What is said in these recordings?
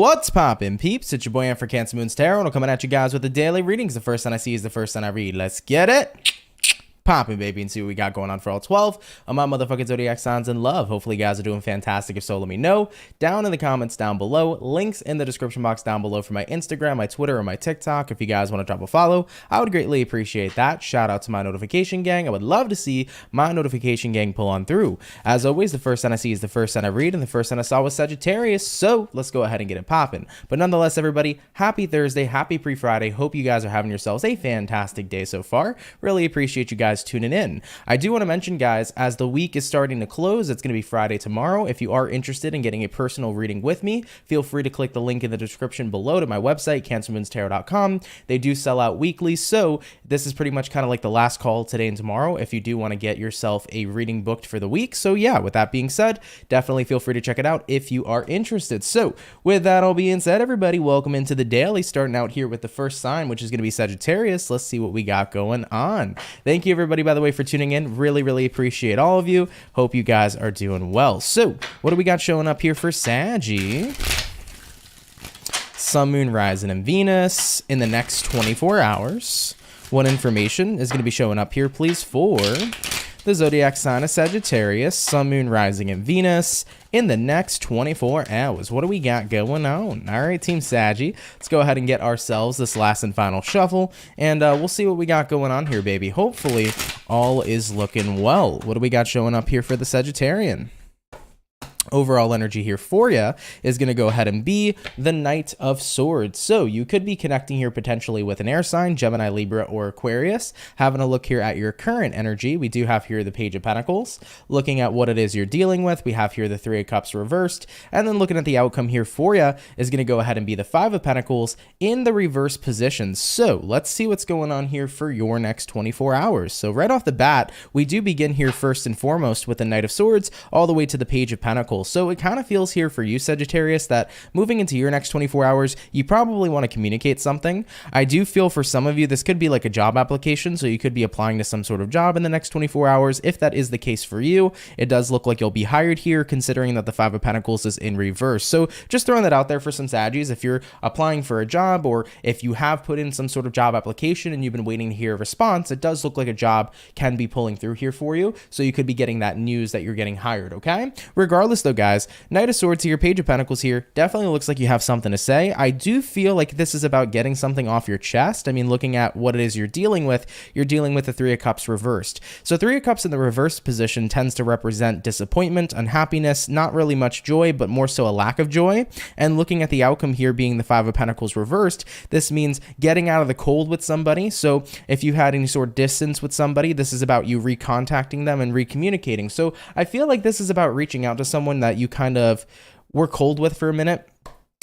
What's poppin', peeps? It's your boy for CancerMoonsTarot, and I'm coming at you guys with the daily readings. The first one I see is the first one I read. Let's get it poppin', baby, and see what we got going on for all 12 of my motherfucking zodiac signs in love. Hopefully you guys are doing fantastic. If so, let me know down in the comments down below. Links in the description box down below for my Instagram, my Twitter, or my TikTok. If you guys want to drop a follow, I would greatly appreciate that. Shout out to my notification gang. I would love to see my notification gang pull on through. As always, the first sign I see is the first sign I read, and the first sign I saw was Sagittarius, so let's go ahead and get it poppin'. But nonetheless, everybody, happy Thursday, happy pre-Friday. Hope you guys are having yourselves a fantastic day so far. Really appreciate you guys tuning in. I do want to mention, guys, as the week is starting to close, it's going to be Friday tomorrow. If you are interested in getting a personal reading with me, feel free to click the link in the description below to my website, CancerMoonsTarot.com. They do sell out weekly, so this is pretty much kind of like the last call today and tomorrow if you do want to get yourself a reading booked for the week. So yeah, with that being said, definitely feel free to check it out if you are interested. So with that all being said, everybody, welcome into the daily, starting out here with the first sign, which is going to be Sagittarius. Let's see what we got going on. Thank you, everybody, by the way, for tuning in. Really appreciate all of you. Hope you guys are doing well. So what do we got showing up here for Saggy? Sun, Moon, Rising, and Venus in the next 24 hours. What information is going to be showing up here, please, for the zodiac sign of Sagittarius, Sun, Moon, Rising, and Venus in the next 24 hours? What do we got going on? All right, Team Saggy, let's go ahead and get ourselves this last and final shuffle, and we'll see what we got going on here, baby. Hopefully, all is looking well. What do we got showing up here for the Sagittarian? Overall energy here for you is going to go ahead and be the Knight of Swords. So you could be connecting here potentially with an air sign, Gemini, Libra, or Aquarius. Having a look here at your current energy, we do have here the Page of Pentacles. Looking at what it is you're dealing with, we have here the Three of Cups reversed. And then looking at the outcome here for you is going to go ahead and be the Five of Pentacles in the reverse position. So let's see what's going on here for your next 24 hours. So right off the bat, we do begin here first and foremost with the Knight of Swords all the way to the Page of Pentacles. So it kind of feels here for you, Sagittarius, that moving into your next 24 hours, you probably want to communicate something. I do feel for some of you, this could be like a job application. So you could be applying to some sort of job in the next 24 hours. If that is the case for you, it does look like you'll be hired here, considering that the Five of Pentacles is in reverse. So just throwing that out there for some Saggies, if you're applying for a job, or if you have put in some sort of job application and you've been waiting to hear a response, it does look like a job can be pulling through here for you. So you could be getting that news that you're getting hired, okay? Regardless though, guys, Knight of Swords here, Page of Pentacles here, definitely looks like you have something to say. I do feel like this is about getting something off your chest. I mean, looking at what it is you're dealing with the Three of Cups reversed. So Three of Cups in the reverse position tends to represent disappointment, unhappiness, not really much joy, but more so a lack of joy. And looking at the outcome here being the Five of Pentacles reversed, this means getting out of the cold with somebody. So if you had any sort of distance with somebody, this is about you recontacting them and recommunicating. So I feel like this is about reaching out to someone that you kind of were cold with for a minute.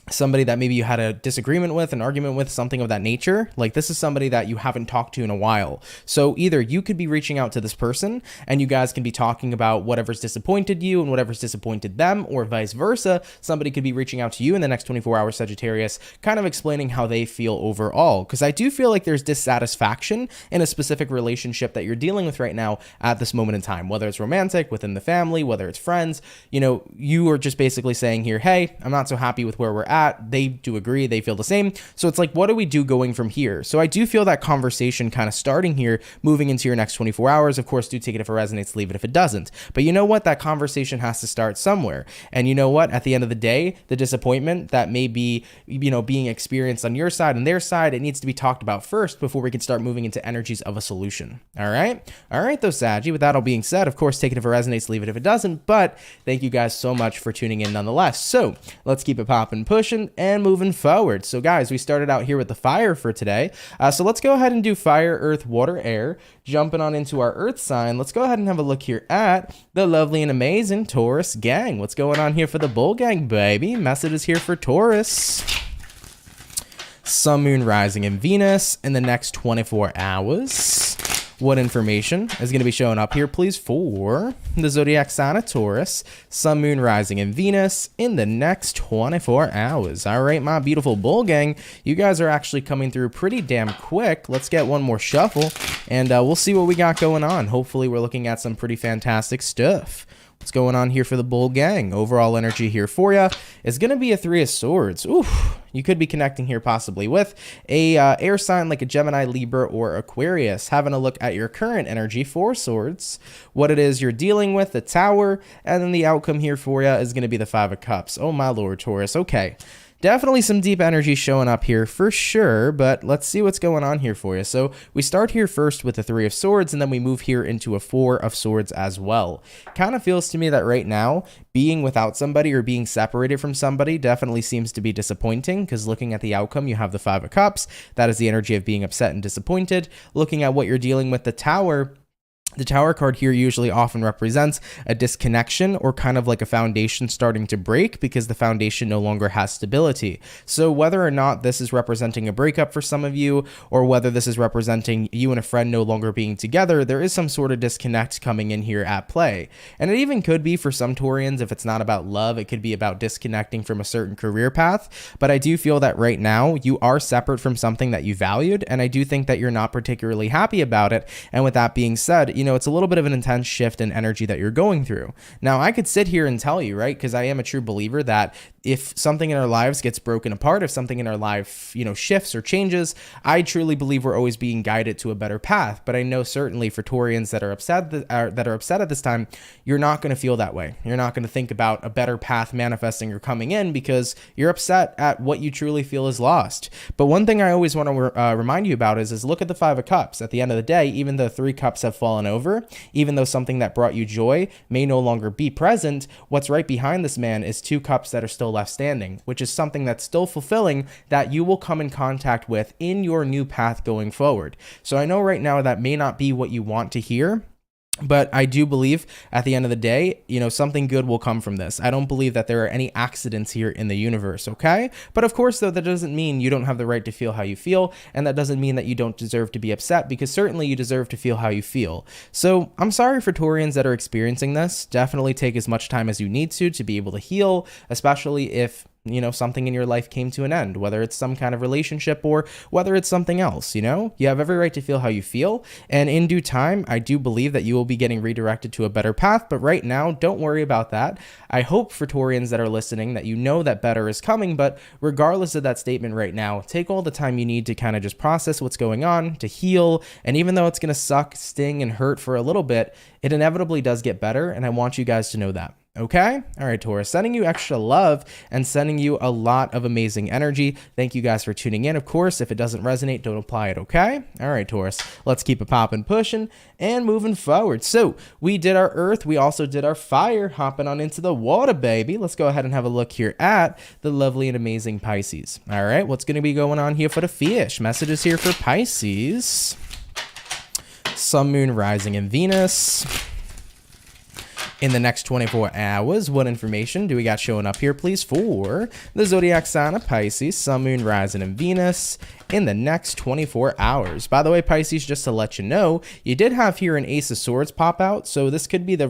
Somebody that maybe you had a disagreement with, an argument with, something of that nature. Like, this is somebody that you haven't talked to in a while. So either you could be reaching out to this person and you guys can be talking about whatever's disappointed you and whatever's disappointed them, or vice versa. Somebody could be reaching out to you in the next 24 hours, Sagittarius, kind of explaining how they feel overall. Because I do feel like there's dissatisfaction in a specific relationship that you're dealing with right now at this moment in time, whether it's romantic, within the family, whether it's friends. You know, you are just basically saying here, hey, I'm not so happy with where we're at. They do agree, they feel the same. So it's like, what do we do going from here? So I do feel that conversation kind of starting here, moving into your next 24 hours. Of course, do take it if it resonates, leave it if it doesn't. But you know what? That conversation has to start somewhere. And you know what? At the end of the day, the disappointment that may be, you know, being experienced on your side and their side, it needs to be talked about first before we can start moving into energies of a solution. All right? All right, though, Saggy. With that all being said, of course, take it if it resonates, leave it if it doesn't. But thank you guys so much for tuning in nonetheless. So let's keep it popping, pushing, and moving forward. So guys, we started out here with the fire for today. So let's go ahead and do fire, earth, water, air. Jumping on into our earth sign, let's go ahead and have a look here at the lovely and amazing Taurus gang. What's going on here for the bull gang, baby? Messages here for Taurus. Sun, Moon, Rising, and Venus in the next 24 hours. What information is going to be showing up here, please, for the zodiac sign of Taurus, Sun, Moon, Rising, and Venus in the next 24 hours. All right, my beautiful bull gang, you guys are actually coming through pretty damn quick. Let's get one more shuffle, and we'll see what we got going on. Hopefully, we're looking at some pretty fantastic stuff. What's going on here for the Bull Gang? Overall energy here for you is going to be a Three of Swords. Ooh, you could be connecting here possibly with a air sign like a Gemini, Libra, or Aquarius. Having a look at your current energy, Four of Swords, what it is you're dealing with, the Tower, and then the outcome here for you is going to be the Five of Cups. Oh my lord, Taurus. Okay. Definitely some deep energy showing up here for sure, but let's see what's going on here for you. So we start here first with the Three of Swords, and then we move here into a Four of Swords as well. Kind of feels to me that right now, being without somebody or being separated from somebody definitely seems to be disappointing, because looking at the outcome, you have the Five of Cups. That is the energy of being upset and disappointed. Looking at what you're dealing with, the Tower. The Tower card here usually often represents a disconnection or kind of like a foundation starting to break because the foundation no longer has stability. So whether or not this is representing a breakup for some of you, or whether this is representing you and a friend no longer being together, there is some sort of disconnect coming in here at play. And it even could be for some Taurians, if it's not about love, it could be about disconnecting from a certain career path. But I do feel that right now you are separate from something that you valued, and I do think that you're not particularly happy about it. And with that being said, it's a little bit of an intense shift in energy that you're going through. Now, I could sit here and tell you, right, because I am a true believer that if something in our lives gets broken apart, if something in our life, shifts or changes, I truly believe we're always being guided to a better path. But I know certainly for Taurians that are upset at this time, you're not going to feel that way. You're not going to think about a better path manifesting or coming in because you're upset at what you truly feel is lost. But one thing I always want to remind you about is look at the Five of Cups. At the end of the day, even though Three Cups have fallen over, even though something that brought you joy may no longer be present, what's right behind this man is Two Cups that are still left standing, which is something that's still fulfilling that you will come in contact with in your new path going forward. So I know right now that may not be what you want to hear, but I do believe at the end of the day, something good will come from this. I don't believe that there are any accidents here in the universe, okay? But of course, though, that doesn't mean you don't have the right to feel how you feel, and that doesn't mean that you don't deserve to be upset, because certainly you deserve to feel how you feel. So I'm sorry for Taurians that are experiencing this. Definitely take as much time as you need to be able to heal, especially if something in your life came to an end, whether it's some kind of relationship or whether it's something else. You have every right to feel how you feel. And in due time, I do believe that you will be getting redirected to a better path. But right now, don't worry about that. I hope for Taurians that are listening that that better is coming. But regardless of that statement right now, take all the time you need to kind of just process what's going on, to heal. And even though it's going to suck, sting, and hurt for a little bit, it inevitably does get better. And I want you guys to know that. Okay? All right, Taurus, sending you extra love and sending you a lot of amazing energy. Thank you guys for tuning in. Of course, if it doesn't resonate, don't apply it, okay? All right, Taurus, let's keep it popping, pushing, and moving forward. So we did our earth. We also did our fire, hopping on into the water, baby. Let's go ahead and have a look here at the lovely and amazing Pisces. All right, what's going to be going on here for the fish? Messages here for Pisces. Sun, Moon, Rising, and Venus. In the next 24 hours, what information do we got showing up here, please, for the zodiac sign of Pisces, Sun, Moon, Rising, and Venus in the next 24 hours? By the way, Pisces, just to let you know, you did have here an Ace of Swords pop out, so this could be the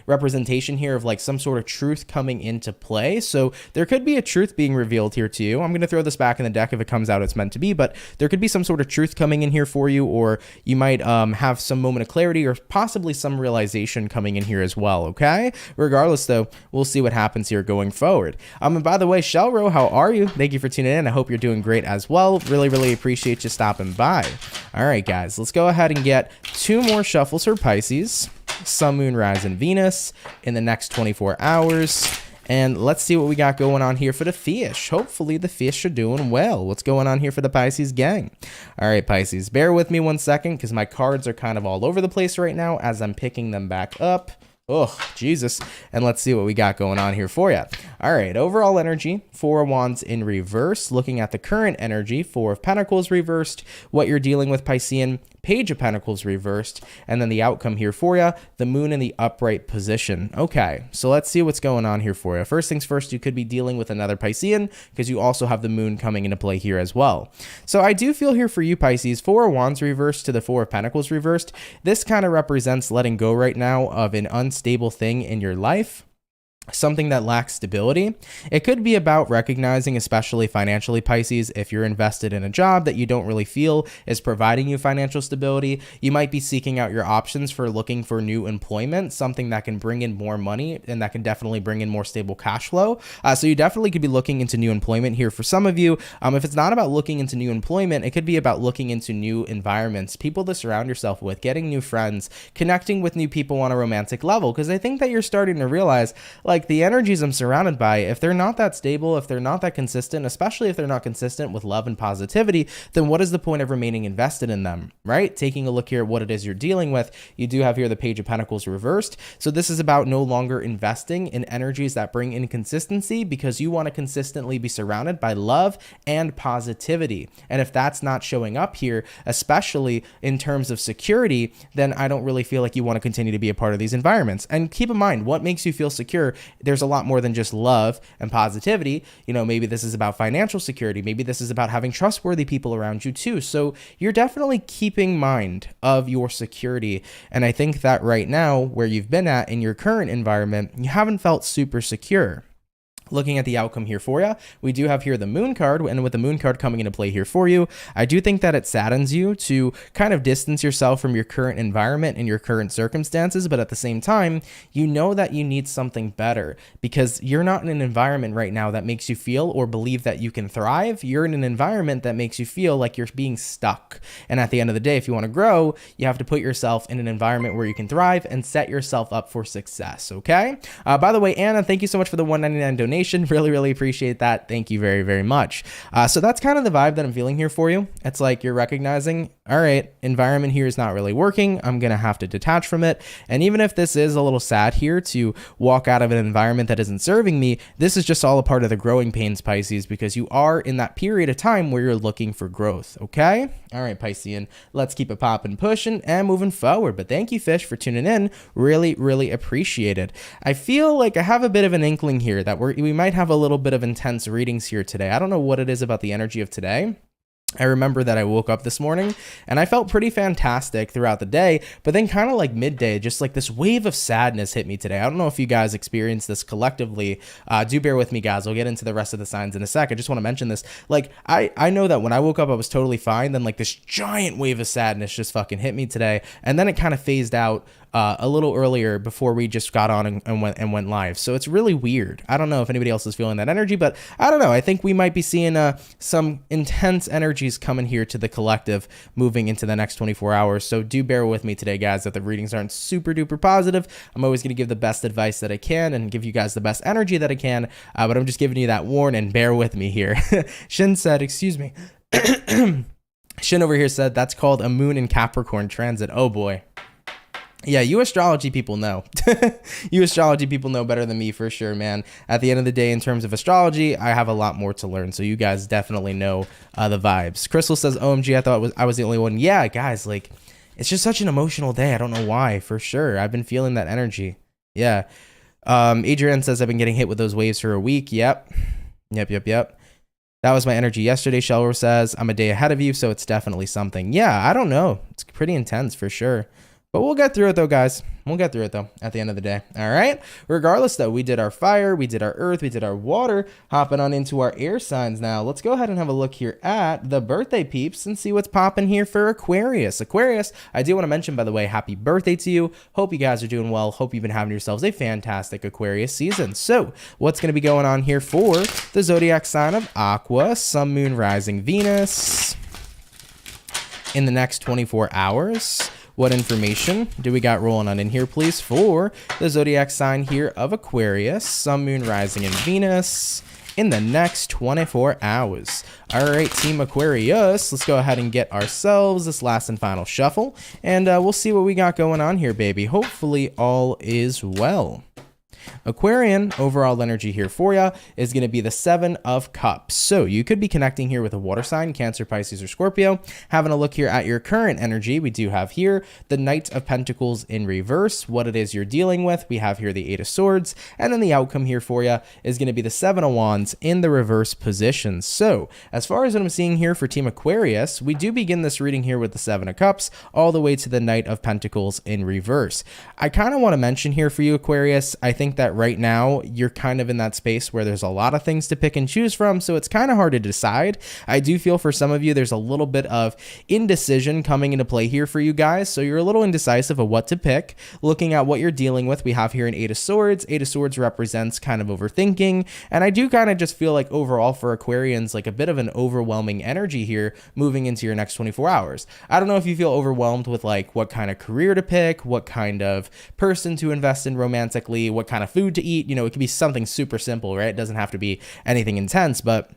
representation here of like some sort of truth coming into play. So there could be a truth being revealed here to you. I'm going to throw this back in the deck. If it comes out, it's meant to be, but there could be some sort of truth coming in here for you, or you might have some moment of clarity or possibly some realization coming in here as well, okay? Regardless, though, we'll see what happens here going forward. And by the way, Shelro, how are you? Thank you for tuning in. I hope you're doing great as well. Really appreciate you stopping by. All right, guys, let's go ahead and get two more shuffles for Pisces, Sun, Moon, Rising, Venus in the next 24 hours. And let's see what we got going on here for the fish. Hopefully the fish are doing well. What's going on here for the Pisces gang? All right, Pisces, bear with me one second because my cards are kind of all over the place right now as I'm picking them back up. Oh, Jesus. And let's see what we got going on here for you. All right, overall energy, Four of Wands in reverse. Looking at the current energy, Four of Pentacles reversed. What you're dealing with, Piscean, Page of Pentacles reversed. And then the outcome here for you, the Moon in the upright position. Okay, so let's see what's going on here for you. First things first, you could be dealing with another Piscean because you also have the Moon coming into play here as well. So I do feel here for you, Pisces, Four of Wands reversed to the Four of Pentacles reversed. This kind of represents letting go right now of an unstable thing in your life. something that lacks stability. It could be about recognizing, especially financially, Pisces, if you're invested in a job that you don't really feel is providing you financial stability. You might be seeking out your options for looking for new employment, something that can bring in more money and that can definitely bring in more stable cash flow. So you definitely could be looking into new employment here for some of you. If it's not about looking into new employment, it could be about looking into new environments, people to surround yourself with, getting new friends, connecting with new people on a romantic level, because I think that you're starting to realize, like, the energies I'm surrounded by, if they're not that stable, if they're not that consistent, especially if they're not consistent with love and positivity, then what is the point of remaining invested in them, right? Taking a look here at what it is you're dealing with, you do have here the Page of Pentacles reversed. So this is about no longer investing in energies that bring inconsistency, because you want to consistently be surrounded by love and positivity. And if that's not showing up here, especially in terms of security, then I don't really feel like you want to continue to be a part of these environments. And keep in mind, what makes you feel secure? There's a lot more than just love and positivity. You know, maybe this is about financial security. Maybe this is about having trustworthy people around you too. So you're definitely keeping mind of your security. And I think that right now, where you've been at in your current environment, you haven't felt super secure. Looking at the outcome here for you, we do have here the Moon card, and with the Moon card coming into play here for you, I do think that it saddens you to kind of distance yourself from your current environment and your current circumstances, but at the same time, you know that you need something better, because you're not in an environment right now that makes you feel or believe that you can thrive. You're in an environment that makes you feel like you're being stuck. And at the end of the day, if you want to grow, you have to put yourself in an environment where you can thrive and set yourself up for success, okay? By the way, Anna, thank you so much for the $1.99 donation. Really appreciate that. Thank you very much. So that's kind of the vibe that I'm feeling here for you. It's like you're recognizing, all right, environment here is not really working. I'm going to have to detach from it. And even if this is a little sad here to walk out of an environment that isn't serving me, this is just all a part of the growing pains, Pisces, because you are in that period of time where you're looking for growth. Okay. All right, Piscean, let's keep it popping, pushing and moving forward. But thank you, Fish, for tuning in. Really appreciate it. I feel like I have a bit of an inkling here that we might have a little bit of intense readings here today. I don't know what it is about the energy of today. I remember that I woke up this morning and I felt pretty fantastic throughout the day, but then kind of like midday, just like this wave of sadness hit me today. I don't know if you guys experienced this collectively. Do bear with me, guys. I'll get into the rest of the signs in a sec. I just want to mention this. Like, I know that when I woke up, I was totally fine. Then like this giant wave of sadness just fucking hit me today. And then it kind of phased out a little earlier before we just got on and went live. So it's really weird. I don't know if anybody else is feeling that energy, but I don't know. I think we might be seeing some intense energies coming here to the collective moving into the next 24 hours. So do bear with me today, guys, that the readings aren't super duper positive. I'm always going to give the best advice that I can and give you guys the best energy that I can, but I'm just giving you that warning. Bear with me here. Shin said, excuse me. Shin over here said, that's called a moon in Capricorn transit. Oh boy. Yeah, you astrology people know. You astrology people know better than me for sure, man. At the end of the day, in terms of astrology, I have a lot more to learn. So you guys definitely know the vibes. Crystal says, OMG, I thought I was the only one. Yeah, guys, like, it's just such an emotional day. I don't know why, for sure. I've been feeling that energy. Yeah. Adrienne says, I've been getting hit with those waves for a week. Yep. That was my energy yesterday. Shelro says, I'm a day ahead of you, so it's definitely something. Yeah, I don't know. It's pretty intense for sure. But we'll get through it though, guys. We'll get through it though at the end of the day. All right. Regardless though, we did our fire, we did our earth, we did our water. Hopping on into our air signs now. Let's go ahead and have a look here at the birthday peeps and see what's popping here for Aquarius. Aquarius, I do want to mention, by the way, happy birthday to you. Hope you guys are doing well. Hope you've been having yourselves a fantastic Aquarius season. So what's going to be going on here for the zodiac sign of Aqua, Sun, Moon, Rising, Venus in the next 24 hours? What information do we got rolling on in here, please, for the zodiac sign here of Aquarius, Sun, Moon, Rising, and Venus in the next 24 hours? All right, Team Aquarius, let's go ahead and get ourselves this last and final shuffle, and we'll see what we got going on here, baby. Hopefully all is well. Aquarian, overall energy here for you is going to be the 7 of Cups. So you could be connecting here with a water sign, Cancer, Pisces, or Scorpio. Having a look here at your current energy, we do have here the Knight of Pentacles in reverse, what it is you're dealing with. We have here the 8 of Swords, and then the outcome here for you is going to be the 7 of Wands in the reverse position. So as far as what I'm seeing here for Team Aquarius, we do begin this reading here with the 7 of Cups all the way to the Knight of Pentacles in reverse. I kind of want to mention here for you, Aquarius, I think think that right now you're kind of in that space where there's a lot of things to pick and choose from, so it's kind of hard to decide. I do feel for some of you there's a little bit of indecision coming into play here for you guys, so you're a little indecisive of what to pick. Looking at what you're dealing with, we have here an Eight of Swords. Eight of Swords represents kind of overthinking, and I do kind of just feel like overall for Aquarians, like a bit of an overwhelming energy here moving into your next 24 hours. I don't know if you feel overwhelmed with like what kind of career to pick, what kind of person to invest in romantically, what kind of food to eat. You know, it could be something super simple, right? It doesn't have to be anything intense, but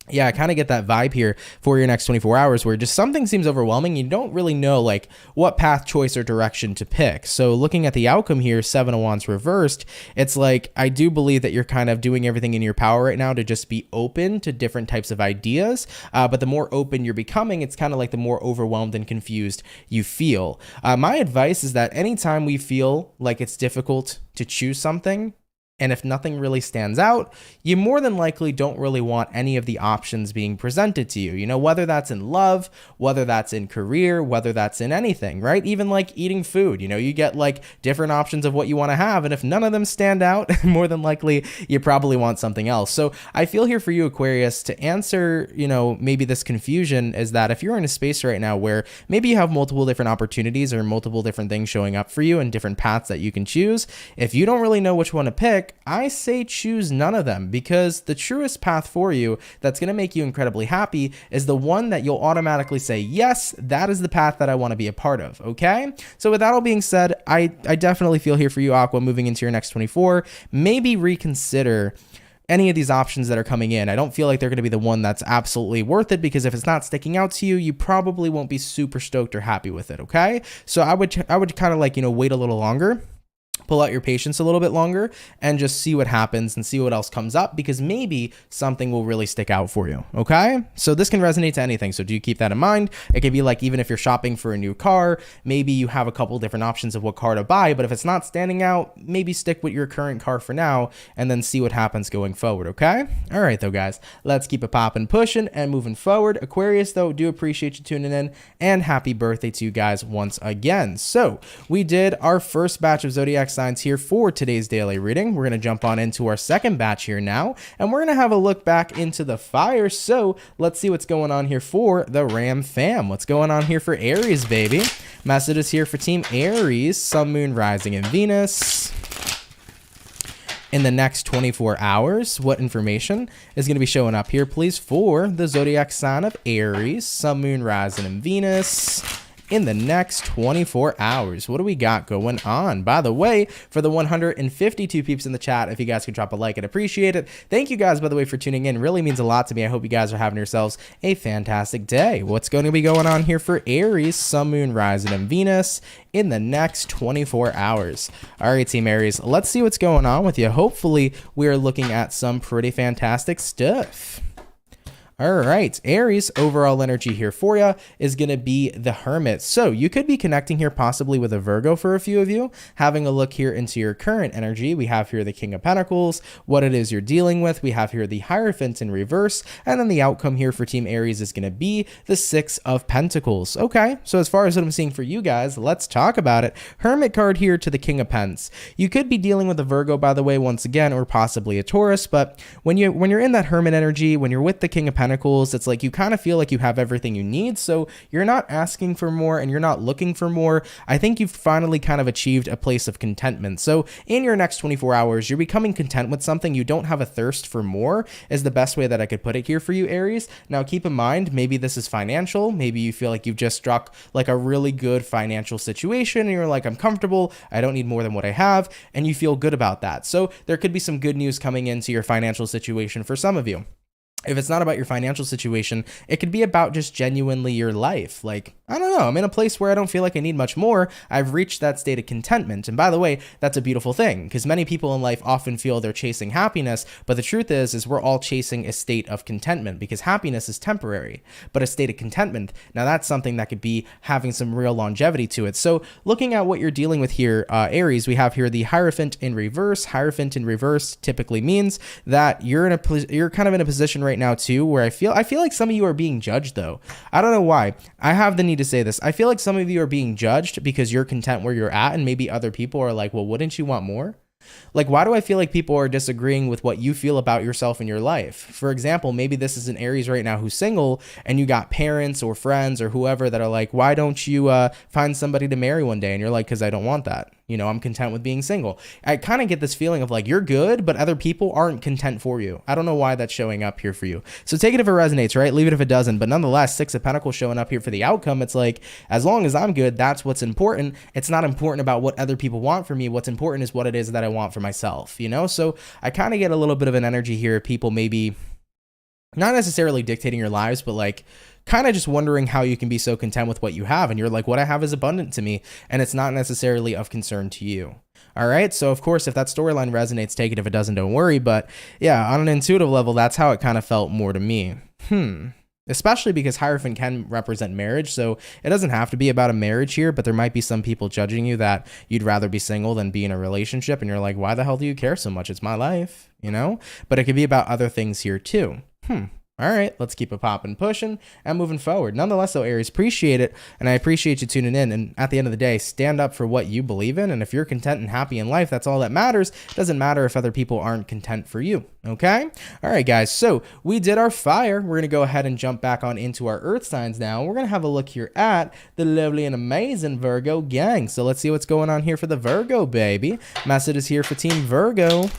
yeah, I kind of get that vibe here for your next 24 hours where just something seems overwhelming. You don't really know like what path, choice, or direction to pick. So looking at the outcome here, Seven of Wands reversed, it's like I do believe that you're kind of doing everything in your power right now to just be open to different types of ideas. But the more open you're becoming, it's kind of like the more overwhelmed and confused you feel. My advice is that anytime we feel like it's difficult to choose something, and if nothing really stands out, you more than likely don't really want any of the options being presented to you. You know, whether that's in love, whether that's in career, whether that's in anything, right? Even like eating food, you know, you get like different options of what you want to have. And if none of them stand out, more than likely you probably want something else. So I feel here for you, Aquarius, to answer, you know, maybe this confusion is that if you're in a space right now where maybe you have multiple different opportunities or multiple different things showing up for you and different paths that you can choose, if you don't really know which one to pick, I say choose none of them, because the truest path for you that's going to make you incredibly happy is the one that you'll automatically say, yes, that is the path that I want to be a part of. Okay. So with that all being said, I definitely feel here for you, Aqua, moving into your next 24, maybe reconsider any of these options that are coming in. I don't feel like they're going to be the one that's absolutely worth it, because if it's not sticking out to you, you probably won't be super stoked or happy with it. Okay. So I would kind of like, you know, wait a little longer, pull out your patience a little bit longer, and just see what happens and see what else comes up, because maybe something will really stick out for you. Okay. So this can resonate to anything. So do keep that in mind. It could be like, even if you're shopping for a new car, maybe you have a couple different options of what car to buy, but if it's not standing out, maybe stick with your current car for now and then see what happens going forward. Okay. All right, though, guys, let's keep it popping, pushing, and moving forward. Aquarius, though, do appreciate you tuning in, and happy birthday to you guys once again. So we did our first batch of zodiac signs here for today's daily reading. We're going to jump on into our second batch here now, and we're going to have a look back into the fire. So let's see what's going on here for the Ram fam. What's going on here for Aries, baby? Messages here for Team Aries, Sun, Moon, Rising, and Venus. In the next 24 hours, what information is going to be showing up here, please, for the zodiac sign of Aries, Sun, Moon, Rising, and Venus? In the next 24 hours, what do we got going on? By the way, for the 152 peeps in the chat, if you guys could drop a like, I'd appreciate it. Thank you guys, by the way, for tuning in. It really means a lot to me. I hope you guys are having yourselves a fantastic day. What's going to be going on here for Aries, Sun, Moon, Rising, and Venus in the next 24 hours? All right, Team Aries, let's see what's going on with you. Hopefully, we are looking at some pretty fantastic stuff. All right, Aries, overall energy here for you is going to be the Hermit. So you could be connecting here possibly with a Virgo for a few of you. Having a look here into your current energy, we have here the King of Pentacles, what it is you're dealing with. We have here the Hierophant in reverse, and then the outcome here for Team Aries is going to be the Six of Pentacles. Okay, so as far as what I'm seeing for you guys, let's talk about it. Hermit card here to the King of Pents. You could be dealing with a Virgo, by the way, once again, or possibly a Taurus, but when you're in that Hermit energy, when you're with the King of Pentacles, it's like you kind of feel like you have everything you need, so you're not asking for more and you're not looking for more. I think you've finally kind of achieved a place of contentment. So in your next 24 hours, you're becoming content with something. You don't have a thirst for more, is the best way that I could put it here for you, Aries. Now keep in mind, maybe this is financial. Maybe you feel like you've just struck like a really good financial situation and you're like, I'm comfortable, I don't need more than what I have, and you feel good about that. So there could be some good news coming into your financial situation for some of you. If it's not about your financial situation, it could be about just genuinely your life. Like, I don't know, I'm in a place where I don't feel like I need much more. I've reached that state of contentment. And by the way, that's a beautiful thing, because many people in life often feel they're chasing happiness, but the truth is we're all chasing a state of contentment, because happiness is temporary, but a state of contentment, now that's something that could be having some real longevity to it. So looking at what you're dealing with here, Aries, we have here the Hierophant in reverse. Hierophant in reverse typically means that you're kind of in a position right now too where I feel like some of you are being judged, though. I don't know why. I have the need to say this. I feel like some of you are being judged because you're content where you're at, and maybe other people are like, well, wouldn't you want more? Like, why do I feel like people are disagreeing with what you feel about yourself in your life? For example, maybe this is an Aries right now who's single, and you got parents or friends or whoever that are like, why don't you find somebody to marry one day? And you're like, because I don't want that. You know, I'm content with being single. I kind of get this feeling of like, you're good, but other people aren't content for you. I don't know why that's showing up here for you. So take it if it resonates, right? Leave it if it doesn't. But nonetheless, Six of Pentacles showing up here for the outcome. It's like, as long as I'm good, that's what's important. It's not important about what other people want from me. What's important is what it is that I want for myself, you know? So I kind of get a little bit of an energy here. People maybe not necessarily dictating your lives, but like kind of just wondering how you can be so content with what you have. And you're like, what I have is abundant to me, and it's not necessarily of concern to you. All right. So of course, if that storyline resonates, take it. If it doesn't, don't worry. But yeah, on an intuitive level, that's how it kind of felt more to me. Especially because Hierophant can represent marriage. So it doesn't have to be about a marriage here, but there might be some people judging you that you'd rather be single than be in a relationship. And you're like, why the hell do you care so much? It's my life, you know? But it could be about other things here too. All right, let's keep it popping, pushing, and moving forward. Nonetheless, though, Aries, appreciate it, and I appreciate you tuning in. And at the end of the day, stand up for what you believe in, and if you're content and happy in life, that's all that matters. It doesn't matter if other people aren't content for you, okay? All right, guys, so we did our fire. We're going to go ahead and jump back on into our earth signs now. We're going to have a look here at the lovely and amazing Virgo gang. So let's see what's going on here for the Virgo, baby. Message is here for Team Virgo.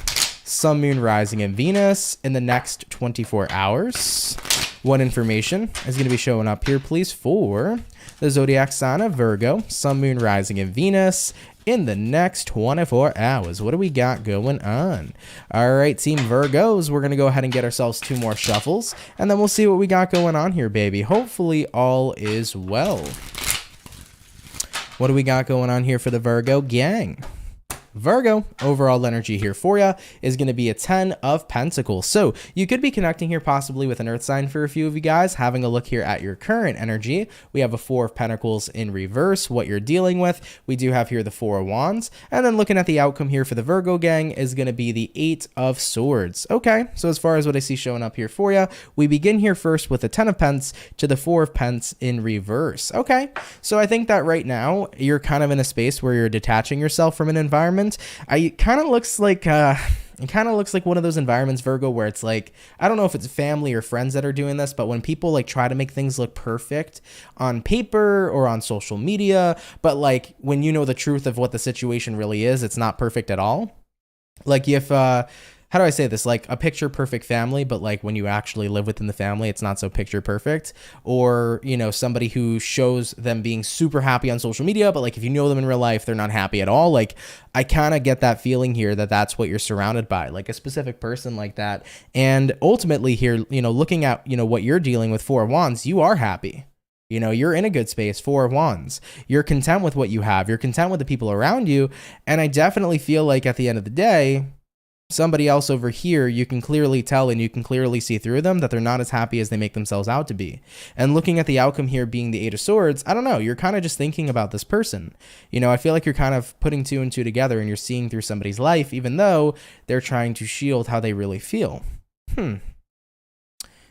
Sun, Moon, Rising, and Venus in the next 24 hours. What information is going to be showing up here, please, for the zodiac sign of Virgo, Sun, Moon, Rising, and Venus in the next 24 hours? What do we got going on? All right, Team Virgos, we're going to go ahead and get ourselves 2 more shuffles, and then we'll see what we got going on here, baby. Hopefully, all is well. What do we got going on here for the Virgo gang? Virgo, overall energy here for you is going to be a 10 of Pentacles. So you could be connecting here possibly with an earth sign for a few of you guys. Having a look here at your current energy, we have a 4 of Pentacles in reverse, what you're dealing with. We do have here the 4 of Wands. And then looking at the outcome here for the Virgo gang is going to be the 8 of Swords. Okay, so as far as what I see showing up here for you, we begin here first with the 10 of Pents to the 4 of Pents in reverse. Okay, so I think that right now you're kind of in a space where you're detaching yourself from an environment. It kind of looks like one of those environments, Virgo, where it's like, I don't know if it's family or friends that are doing this, but when people like try to make things look perfect on paper or on social media, but like when you know the truth of what the situation really is, it's not perfect at all. Like if how do I say this? Like a picture perfect family, but like when you actually live within the family, it's not so picture perfect. Or, you know, somebody who shows them being super happy on social media, but like if you know them in real life, they're not happy at all. Like I kind of get that feeling here that that's what you're surrounded by, like a specific person like that. And ultimately here, you know, looking at, you know, what you're dealing with, 4 of Wands, you are happy. You know, you're in a good space, 4 of Wands. You're content with what you have. You're content with the people around you. And I definitely feel like at the end of the day, somebody else over here, you can clearly tell and you can clearly see through them that they're not as happy as they make themselves out to be. And looking at the outcome here being the 8 of Swords, I don't know, you're kind of just thinking about this person. You know, I feel like you're kind of putting 2 and 2 together and you're seeing through somebody's life, even though they're trying to shield how they really feel.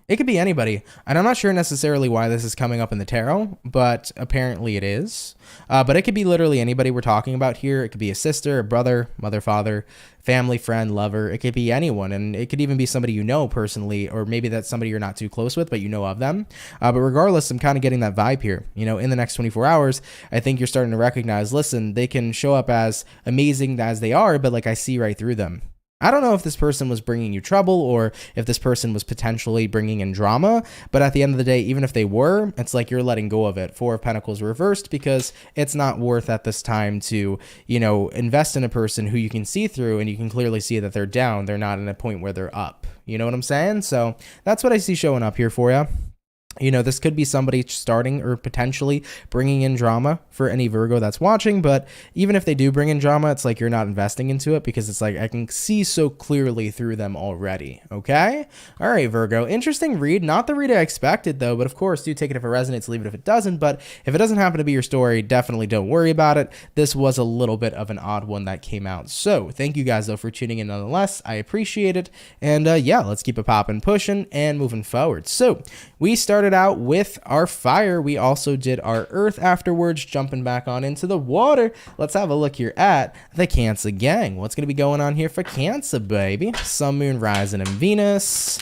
It could be anybody, and I'm not sure necessarily why this is coming up in the tarot, but apparently it is. But it could be literally anybody we're talking about here. It could be a sister, a brother, mother, father, family, friend, lover. It could be anyone, and it could even be somebody you know personally, or maybe that's somebody you're not too close with, but you know of them. But regardless, I'm kind of getting that vibe here. You know, in the next 24 hours, I think you're starting to recognize, listen, they can show up as amazing as they are, but like I see right through them. I don't know if this person was bringing you trouble or if this person was potentially bringing in drama, but at the end of the day, even if they were, it's like you're letting go of it. 4 of Pentacles reversed because it's not worth at this time to, you know, invest in a person who you can see through and you can clearly see that they're down. They're not in a point where they're up. You know what I'm saying? So that's what I see showing up here for you. You know, this could be somebody starting or potentially bringing in drama for any Virgo that's watching. But even if they do bring in drama, it's like you're not investing into it because it's like I can see so clearly through them already. Okay. All right, Virgo. Interesting read. Not the read I expected, though. But of course, do take it if it resonates, leave it if it doesn't. But if it doesn't happen to be your story, definitely don't worry about it. This was a little bit of an odd one that came out. So thank you guys, though, for tuning in nonetheless. I appreciate it. And yeah, let's keep it popping, pushing, and moving forward. So we started started out with our fire. We also did our earth afterwards, jumping back on into the water. Let's have a look here at the Cancer gang. What's going to be going on here for Cancer, baby? Sun, Moon, Rising, and Venus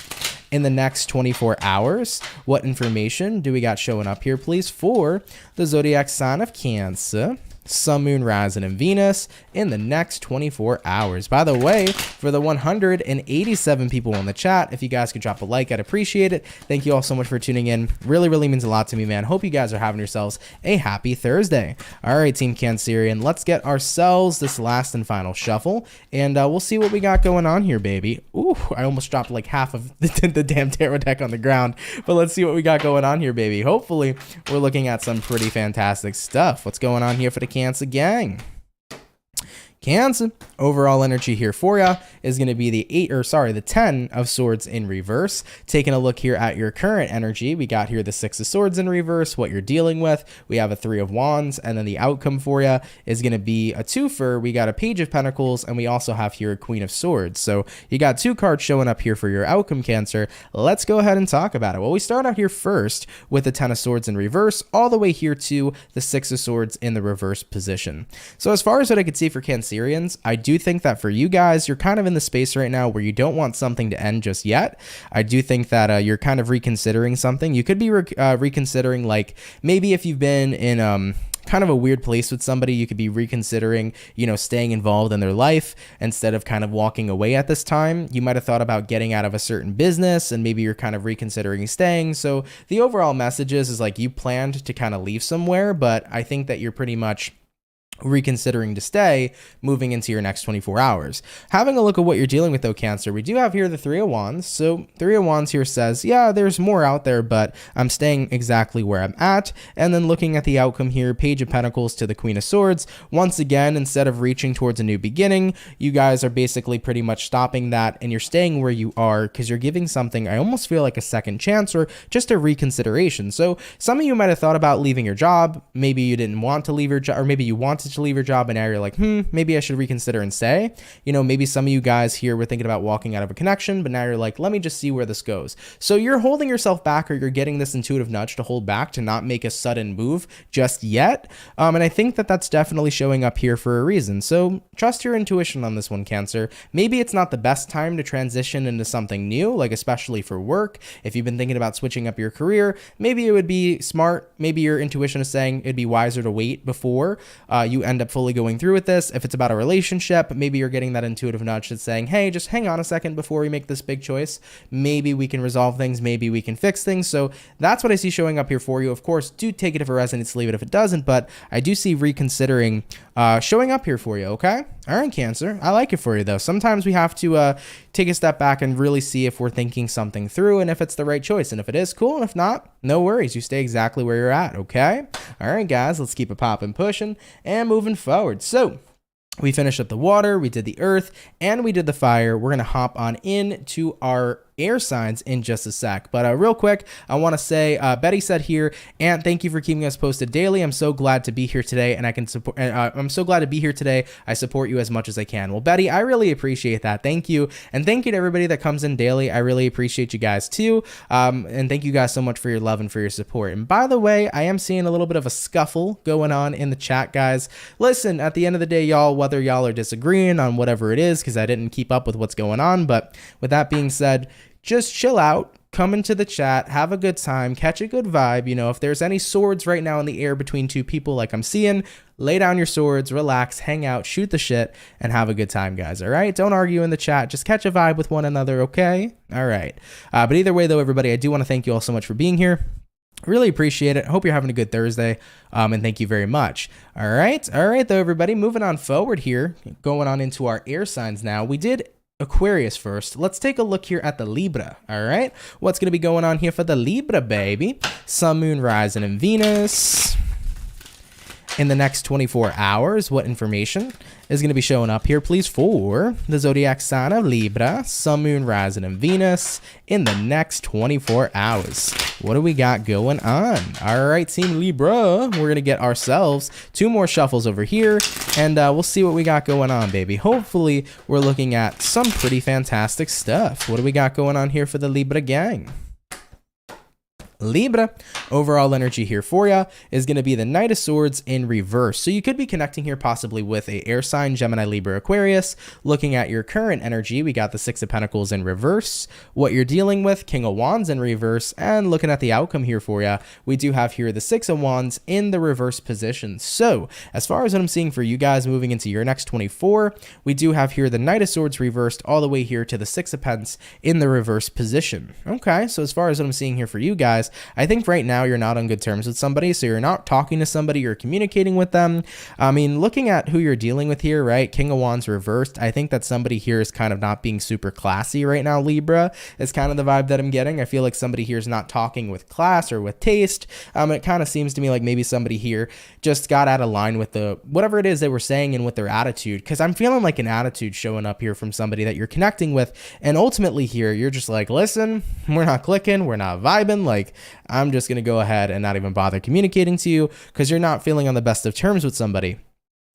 in the next 24 hours. What information do we got showing up here, please, for the zodiac sign of Cancer? Sun, Moon, Rising, and Venus in the next 24 hours. By the way, for the 187 people in the chat, if you guys could drop a like, I'd appreciate it. Thank you all so much for tuning in. Really, really means a lot to me, man. Hope you guys are having yourselves a happy Thursday. All right, Team Cancerian, let's get ourselves this last and final shuffle, and we'll see what we got going on here, baby. Ooh, I almost dropped like half of the damn tarot deck on the ground, but let's see what we got going on here, baby. Hopefully, we're looking at some pretty fantastic stuff. What's going on here for the Cancer gang? Cancer, overall energy here for you is going to be the 10 of swords in reverse. Taking a look here at your current energy, we got here the 6 of swords in reverse, what you're dealing with. We have a 3 of wands, and then the outcome for you is going to be a twofer. We got a page of pentacles, and we also have here a queen of swords. So you got 2 cards showing up here for your outcome, Cancer. Let's go ahead and talk about it. Well, we start out here first with the 10 of swords in reverse, all the way here to the 6 of swords in the reverse position. So as far as what I could see for Cancer, I do think that for you guys, you're kind of in the space right now where you don't want something to end just yet. I do think that you're kind of reconsidering something. You could be reconsidering, like, maybe if you've been in kind of a weird place with somebody, you could be reconsidering, you know, staying involved in their life instead of kind of walking away at this time. You might have thought about getting out of a certain business, and maybe you're kind of reconsidering staying. So the overall message is like you planned to kind of leave somewhere, but I think that you're pretty much reconsidering to stay moving into your next 24 hours. Having a look at what you're dealing with though, Cancer, we do have here the 3 of wands. So 3 of wands here says, yeah, there's more out there, but I'm staying exactly where I'm at. And then looking at the outcome here, page of pentacles to the queen of swords. Once again, instead of reaching towards a new beginning, you guys are basically pretty much stopping that, and you're staying where you are because you're giving something, I almost feel like a second chance or just a reconsideration. So some of you might have thought about leaving your job. Maybe you didn't want to leave your job, or maybe you wanted to leave your job, and now you're like, maybe I should reconsider and stay. You know, maybe some of you guys here were thinking about walking out of a connection, but now you're like, let me just see where this goes. So you're holding yourself back, or you're getting this intuitive nudge to hold back, to not make a sudden move just yet. And I think that that's definitely showing up here for a reason. So trust your intuition on this one, Cancer. Maybe it's not the best time to transition into something new, like especially for work. If you've been thinking about switching up your career, maybe it would be smart. Maybe your intuition is saying it'd be wiser to wait before you end up fully going through with this. If it's about a relationship, maybe you're getting that intuitive nudge that's saying, hey, just hang on a second before we make this big choice. Maybe we can resolve things. Maybe we can fix things. So that's what I see showing up here for you. Of course, do take it if it resonates, leave it if it doesn't, but I do see reconsidering showing up here for you, okay? All right, Cancer. I like it for you, though. Sometimes we have to take a step back and really see if we're thinking something through and if it's the right choice. And if it is, cool. And if not, no worries. You stay exactly where you're at, okay? All right, guys, let's keep it popping, pushing, and moving forward. So we finished up the water, we did the earth, and we did the fire. We're going to hop on into our air signs in just a sec, but real quick, I want to say Betty said here, and thank you for keeping us posted daily. I'm so glad to be here today, and I can support. I'm so glad to be here today. I support you as much as I can. Well, Betty, I really appreciate that. Thank you, and thank you to everybody that comes in daily. I really appreciate you guys too, and thank you guys so much for your love and for your support. And by the way, I am seeing a little bit of a scuffle going on in the chat, guys. Listen, at the end of the day, y'all, whether y'all are disagreeing on whatever it is, because I didn't keep up with what's going on, but with that being said, just chill out, come into the chat, have a good time, catch a good vibe. You know, if there's any swords right now in the air between two people like I'm seeing, lay down your swords, relax, hang out, shoot the shit, and have a good time, guys, all right? Don't argue in the chat. Just catch a vibe with one another, okay? All right. But either way, though, everybody, I do want to thank you all so much for being here. Really appreciate it. Hope you're having a good Thursday, and thank you very much. All right, though, everybody, moving on forward here, going on into our air signs now. We did Aquarius first. Let's take a look here at the Libra, all right? What's going to be going on here for the Libra, baby? Sun, Moon, Rising, and Venus in the next 24 hours. What information is going to be showing up here, please, for the zodiac sign of Libra, Sun, Moon, Rising, and Venus in the next 24 hours? What do we got going on? All right, Team Libra, we're going to get ourselves 2 more shuffles over here, and we'll see what we got going on, baby. Hopefully, we're looking at some pretty fantastic stuff. What do we got going on here for the Libra gang? Libra. Overall energy here for you is going to be the Knight of Swords in reverse. So you could be connecting here possibly with a air sign, Gemini, Libra, Aquarius. Looking at your current energy, we got the Six of Pentacles in reverse. What you're dealing with, King of Wands in reverse. And looking at the outcome here for you, we do have here the Six of Wands in the reverse position. So as far as what I'm seeing for you guys moving into your next 24, we do have here the Knight of Swords reversed all the way here to the Six of Pentacles in the reverse position. Okay, so as far as what I'm seeing here for you guys, I think right now you're not on good terms with somebody, so you're not talking to somebody, you're communicating with them. I mean, looking at who you're dealing with here, right? King of Wands reversed. I think that somebody here is kind of not being super classy right now, Libra, is kind of the vibe that I'm getting. I feel like somebody here is not talking with class or with taste. It kind of seems to me like maybe somebody here just got out of line with the whatever it is they were saying and with their attitude, because I'm feeling like an attitude showing up here from somebody that you're connecting with, and ultimately here you're just like, listen, we're not clicking, we're not vibing, like I'm just gonna go ahead and not even bother communicating to you because you're not feeling on the best of terms with somebody.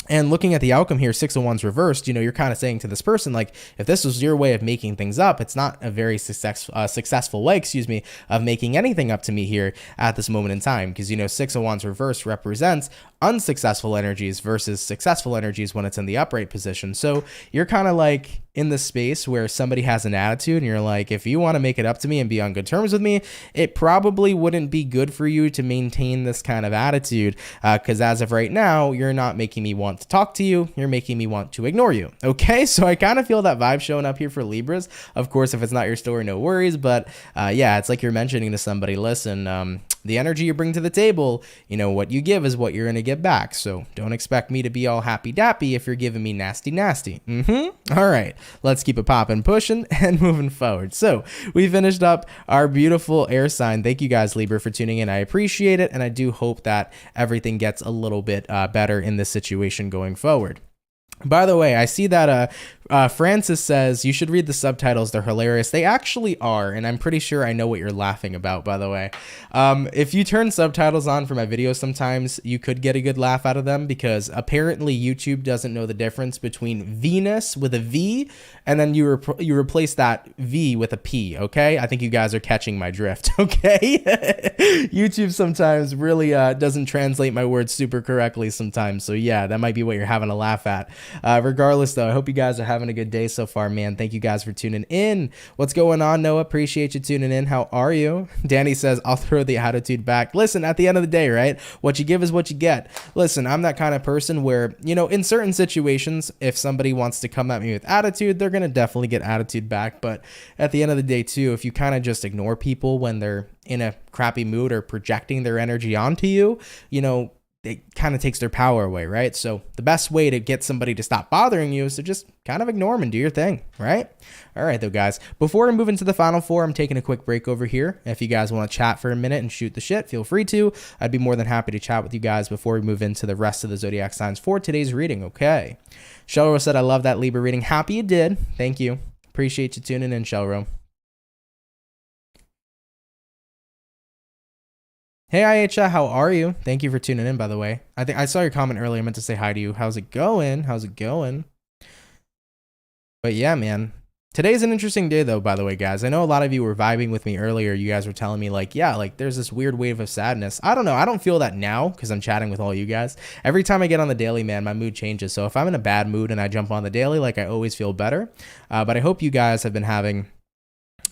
And looking at the outcome here, Six of Wands reversed, you know, you're kind of saying to this person, like, if this was your way of making things up, it's not a very successful way, of making anything up to me here at this moment in time. Because, you know, Six of Wands reversed represents unsuccessful energies versus successful energies when it's in the upright position. So you're kind of like in the space where somebody has an attitude and you're like, if you want to make it up to me and be on good terms with me, it probably wouldn't be good for you to maintain this kind of attitude, because as of right now, you're not making me want to talk to you, you're making me want to ignore you. Okay, so I kind of feel that vibe showing up here for Libras. Of course, if it's not your story, no worries, but yeah, it's like you're mentioning to somebody, listen, the energy you bring to the table, you know, what you give is what you're going to get back. So don't expect me to be all happy dappy if you're giving me nasty. All right, let's keep it popping, pushing, and moving forward. So we finished up our beautiful air sign. Thank you guys, Libra, for tuning in. I appreciate it. And I do hope that everything gets a little bit better in this situation going forward. By the way, I see that Francis says you should read the subtitles. They're hilarious. They actually are, and I'm pretty sure I know what you're laughing about, by the way. If you turn subtitles on for my videos sometimes, you could get a good laugh out of them, because apparently YouTube doesn't know the difference between Venus with a V and then you replace that V with a P, okay? I think you guys are catching my drift, okay? YouTube sometimes really doesn't translate my words super correctly sometimes, so yeah, that might be what you're having a laugh at. Regardless, though, I hope you guys are having a good day so far, man. Thank you guys for tuning in. What's going on, Noah? Appreciate you tuning in. How are you? Danny says, I'll throw the attitude back. Listen, at the end of the day, right? What you give is what you get. Listen, I'm that kind of person where, you know, in certain situations, if somebody wants to come at me with attitude, they're going to definitely get attitude back. But at the end of the day, too, if you kind of just ignore people when they're in a crappy mood or projecting their energy onto you, you know, it kind of takes their power away, right? So the best way to get somebody to stop bothering you is to just kind of ignore them and do your thing, right? All right, though, guys. Before we move into the final four, I'm taking a quick break over here. If you guys want to chat for a minute and shoot the shit, feel free to. I'd be more than happy to chat with you guys before we move into the rest of the zodiac signs for today's reading, okay? Shelro said, I love that Libra reading. Happy you did. Thank you. Appreciate you tuning in, Shelro. Hey, Aisha, how are you? Thank you for tuning in, by the way. I think I saw your comment earlier. I meant to say hi to you. How's it going? How's it going? But yeah, man. Today's an interesting day, though, by the way, guys. I know a lot of you were vibing with me earlier. You guys were telling me, like, yeah, like, there's this weird wave of sadness. I don't know. I don't feel that now because I'm chatting with all you guys. Every time I get on the daily, man, my mood changes. So if I'm in a bad mood and I jump on the daily, like, I always feel better. But I hope you guys have been having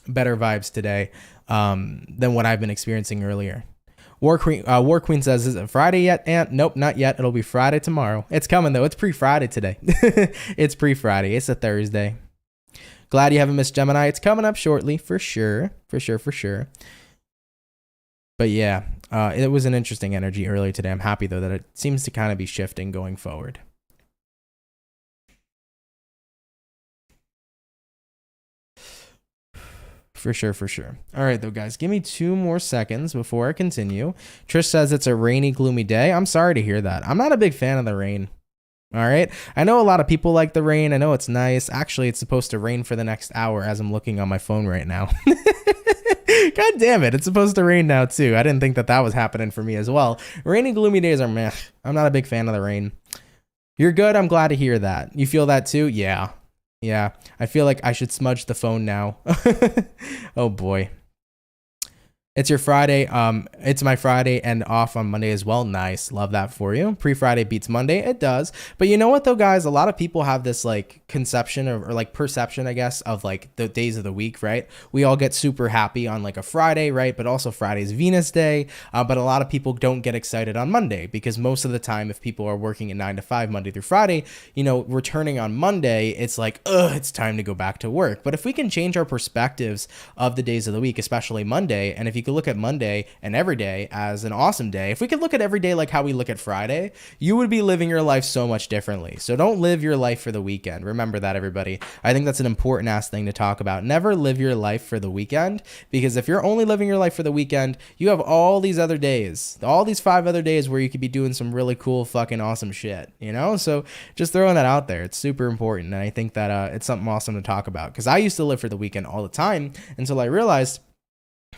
better vibes today than what I've been experiencing earlier. War Queen says, is it Friday yet, Aunt? Nope, not yet. It'll be Friday tomorrow. It's coming, though. It's pre-Friday today. It's pre-Friday. It's a Thursday. Glad you haven't missed Gemini. It's coming up shortly, for sure. For sure. But yeah, it was an interesting energy earlier today. I'm happy, though, that it seems to kind of be shifting going forward. For sure. All right, though, guys, give me 2 more seconds before I continue. Trish says it's a rainy, gloomy day. I'm sorry to hear that. I'm not a big fan of the rain. All right. I know a lot of people like the rain. I know it's nice. Actually, it's supposed to rain for the next hour as I'm looking on my phone right now. God damn it. It's supposed to rain now, too. I didn't think that was happening for me as well. Rainy, gloomy days are meh. I'm not a big fan of the rain. You're good. I'm glad to hear that. You feel that, too? Yeah. I feel like I should smudge the phone now. Oh, boy. It's your Friday. It's my Friday and off on Monday as well. Nice. Love that for you. Pre-Friday beats Monday. It does. But you know what though, guys? A lot of people have this like conception or like perception, I guess, of like the days of the week, right? We all get super happy on like a Friday, right? But also Friday's Venus Day. But a lot of people don't get excited on Monday because most of the time, if people are working at 9 to 5 Monday through Friday, you know, returning on Monday, it's like, it's time to go back to work. But if we can change our perspectives of the days of the week, especially Monday, and if you could look at Monday and every day as an awesome day, if we could look at every day like how we look at Friday, you would be living your life so much differently. So don't live your life for the weekend. Remember that, everybody. I think that's an important ass thing to talk about. Never live your life for the weekend, because if you're only living your life for the weekend, you have all these other days, all these 5 other days where you could be doing some really cool fucking awesome shit, you know? So just throwing that out there. It's super important. And I think that it's something awesome to talk about, because I used to live for the weekend all the time until I realized,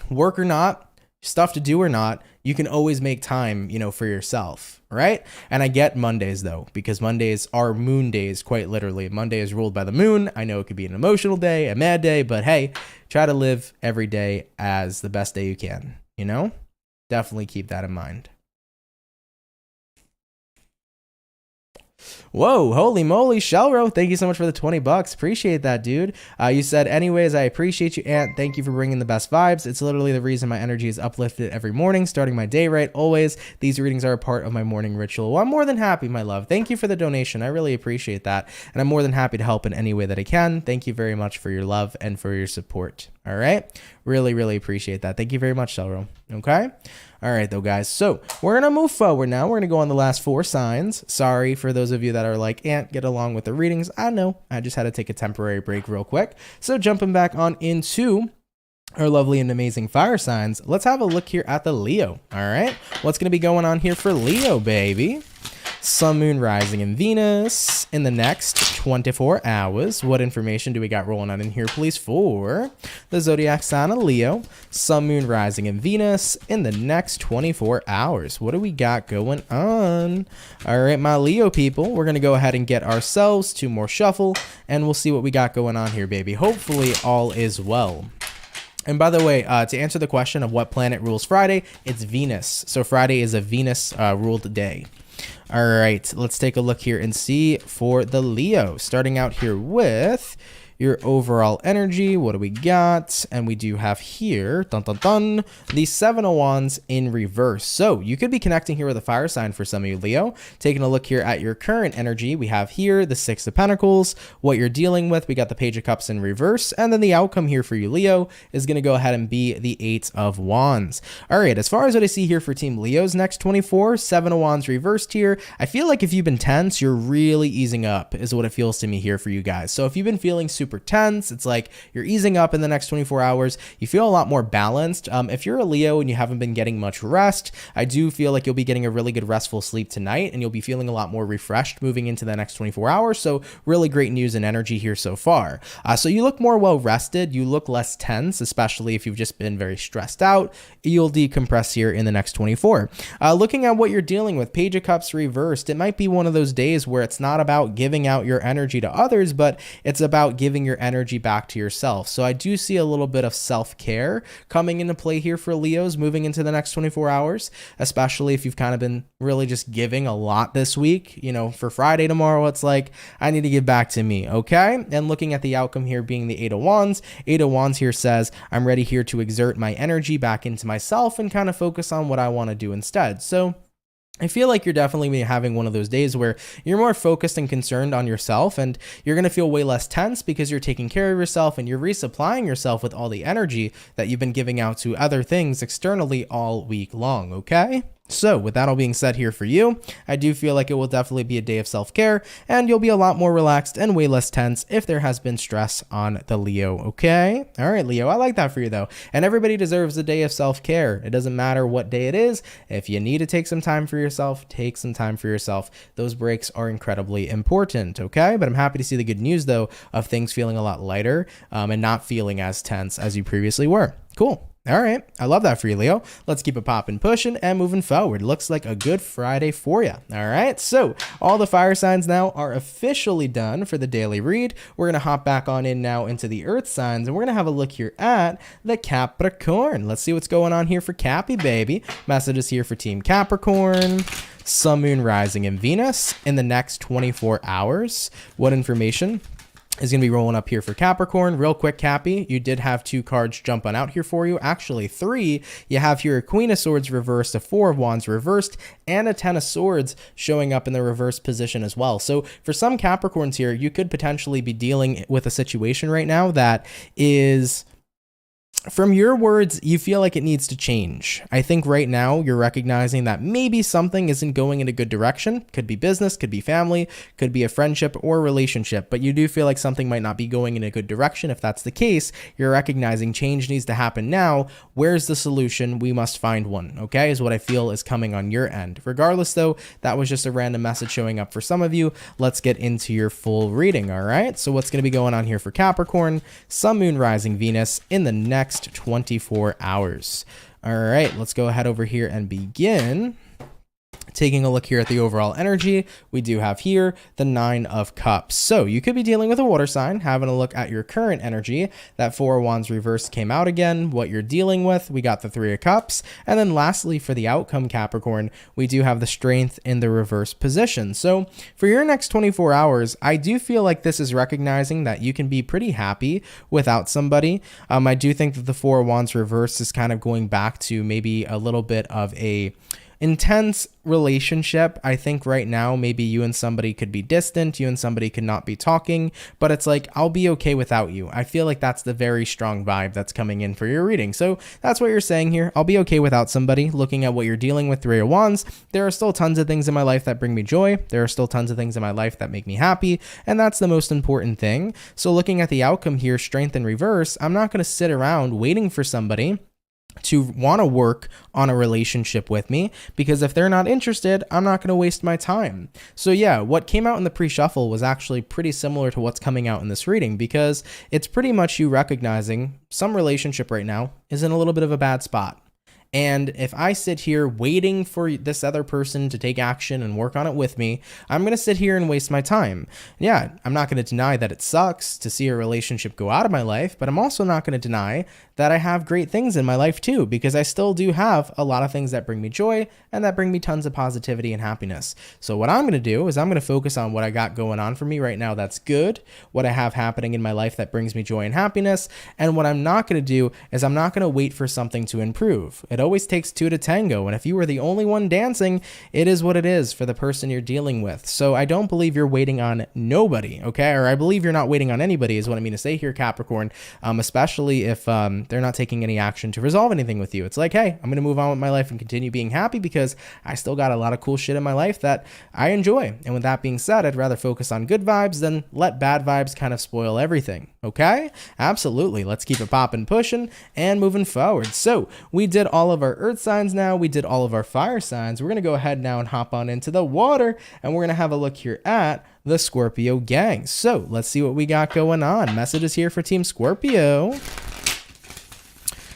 work or not, stuff to do or not, you can always make time, you know, for yourself, right? And I get Mondays though, because Mondays are moon days, quite literally. Monday is ruled by the moon. I know it could be an emotional day, a mad day, but hey, try to live every day as the best day you can, you know? Definitely keep that in mind. Whoa, holy moly, Shelro, thank you so much for the $20. Appreciate that, dude. You said, anyways, I appreciate you, Aunt. Thank you for bringing the best vibes. It's literally the reason my energy is uplifted every morning, starting my day right, always. These readings are a part of my morning ritual. Well, I'm more than happy, my love. Thank you for the donation. I really appreciate that. And I'm more than happy to help in any way that I can. Thank you very much for your love and for your support. All right? Really, really appreciate that. Thank you very much, Shelro. Okay? All right, though, guys. So we're going to move forward now. We're going to go on the last 4 signs. Sorry for those of you that are like, Aunt, get along with the readings. I know. I just had to take a temporary break real quick. So jumping back on into our lovely and amazing fire signs, let's have a look here at the Leo. All right? What's going to be going on here for Leo, baby? Sun, Moon, Rising, and Venus in the next 24 hours. What information do we got rolling on in here, please, for the zodiac sign of Leo? Sun, Moon, Rising, and Venus in the next 24 hours. What do we got going on? All right, my Leo people, we're going to go ahead and get ourselves 2 more shuffle, and we'll see what we got going on here, baby. Hopefully, all is well. And by the way, to answer the question of what planet rules Friday, it's Venus. So Friday is a Venus ruled day. All right, let's take a look here and see for the Leo. Starting out here with your overall energy. What do we got? And we do have here, dun dun dun, the 7 of Wands in reverse. So you could be connecting here with a fire sign for some of you, Leo. Taking a look here at your current energy, we have here the 6 of Pentacles, what you're dealing with. We got the Page of Cups in reverse. And then the outcome here for you, Leo, is going to go ahead and be the 8 of Wands. All right, as far as what I see here for Team Leo's next 24, 7 of Wands reversed here. I feel like if you've been tense, you're really easing up is what it feels to me here for you guys. So if you've been feeling super tense, it's like you're easing up in the next 24 hours. You feel a lot more balanced. If you're a Leo and you haven't been getting much rest, I do feel like you'll be getting a really good restful sleep tonight, and you'll be feeling a lot more refreshed moving into the next 24 hours. So really great news and energy here so far. So you look more well rested. You look less tense, especially if you've just been very stressed out. You'll decompress here in the next 24. Looking at what you're dealing with, Page of Cups reversed, it might be one of those days where it's not about giving out your energy to others, but it's about giving your energy back to yourself. So I do see a little bit of self-care coming into play here for Leos moving into the next 24 hours, especially if you've kind of been really just giving a lot this week. You know, for Friday tomorrow, it's like, I need to give back to me, okay? And looking at the outcome here being the 8 of Wands, 8 of Wands here says, I'm ready here to exert my energy back into myself and kind of focus on what I want to do instead. So I feel like you're definitely having one of those days where you're more focused and concerned on yourself, and you're going to feel way less tense because you're taking care of yourself and you're resupplying yourself with all the energy that you've been giving out to other things externally all week long, okay? So with that all being said here for you, I do feel like it will definitely be a day of self-care, and you'll be a lot more relaxed and way less tense if there has been stress on the Leo, okay? All right, Leo, I like that for you though. And everybody deserves a day of self-care. It doesn't matter what day it is. If you need to take some time for yourself, take some time for yourself. Those breaks are incredibly important, okay? But I'm happy to see the good news though of things feeling a lot lighter and not feeling as tense as you previously were. Cool. All right. I love that for you, Leo. Let's keep it popping, pushing, and moving forward. Looks like a good Friday for you. All right. So all the fire signs now are officially done for the daily read. We're going to hop back on in now into the earth signs, and we're going to have a look here at the Capricorn. Let's see what's going on here for Cappy, baby. Messages here for Team Capricorn. Sun, Moon, Rising, and Venus in the next 24 hours. What information is going to be rolling up here for Capricorn? Real quick, Cappy, you did have 2 cards jumping out here for you. Actually, 3. You have here a Queen of Swords reversed, a 4 of Wands reversed, and a 10 of Swords showing up in the reverse position as well. So for some Capricorns here, you could potentially be dealing with a situation right now that is, from your words, you feel like it needs to change. I think right now you're recognizing that maybe something isn't going in a good direction. Could be business, could be family, could be a friendship or relationship, but you do feel like something might not be going in a good direction. If that's the case, you're recognizing change needs to happen now. Where's the solution? We must find one, okay, is what I feel is coming on your end. Regardless though, that was just a random message showing up for some of you. Let's get into your full reading, all right? So what's going to be going on here for Capricorn? Sun, Moon, Rising, Venus in the next 24 hours. All right, let's go ahead over here and begin. Taking a look here at the overall energy, we do have here the 9 of Cups. So you could be dealing with a water sign, having a look at your current energy. That 4 of Wands reversed came out again. What you're dealing with, we got the 3 of Cups. And then lastly, for the outcome, Capricorn, we do have the Strength in the reverse position. So for your next 24 hours, I do feel like this is recognizing that you can be pretty happy without somebody. I do think that the 4 of Wands reversed is kind of going back to maybe a little bit of a intense relationship. I think right now maybe you and somebody could be distant, you and somebody could not be talking, but it's like, I'll be okay without you. I feel like that's the very strong vibe that's coming in for your reading. So that's what you're saying here. I'll be okay without somebody. Looking at what you're dealing with, 3 of Wands, there are still tons of things in my life that bring me joy. There are still tons of things in my life that make me happy, and that's the most important thing. So looking at the outcome here, Strength in reverse, I'm not going to sit around waiting for somebody to want to work on a relationship with me, because if they're not interested, I'm not going to waste my time. So yeah, what came out in the pre-shuffle was actually pretty similar to what's coming out in this reading, because it's pretty much you recognizing some relationship right now is in a little bit of a bad spot. And if I sit here waiting for this other person to take action and work on it with me, I'm going to sit here and waste my time. Yeah, I'm not going to deny that it sucks to see a relationship go out of my life, but I'm also not going to deny that I have great things in my life too, because I still do have a lot of things that bring me joy and that bring me tons of positivity and happiness. So what I'm going to do is I'm going to focus on what I got going on for me right now that's good, what I have happening in my life that brings me joy and happiness, and what I'm not going to do is I'm not going to wait for something to improve. It always takes 2 to tango, and if you were the only one dancing, it is what it is for the person you're dealing with. So I don't believe you're waiting on nobody, okay? Or I believe you're not waiting on anybody is what I mean to say here, Capricorn, especially if they're not taking any action to resolve anything with you. It's like, hey, I'm going to move on with my life and continue being happy because I still got a lot of cool shit in my life that I enjoy. And with that being said, I'd rather focus on good vibes than let bad vibes kind of spoil everything, okay? Absolutely. Let's keep it popping, pushing, and moving forward. So we did all of our earth signs now. We did all of our fire signs. We're going to go ahead now and hop on into the water, and we're going to have a look here at the Scorpio gang. So let's see what we got going on. Messages here for Team Scorpio.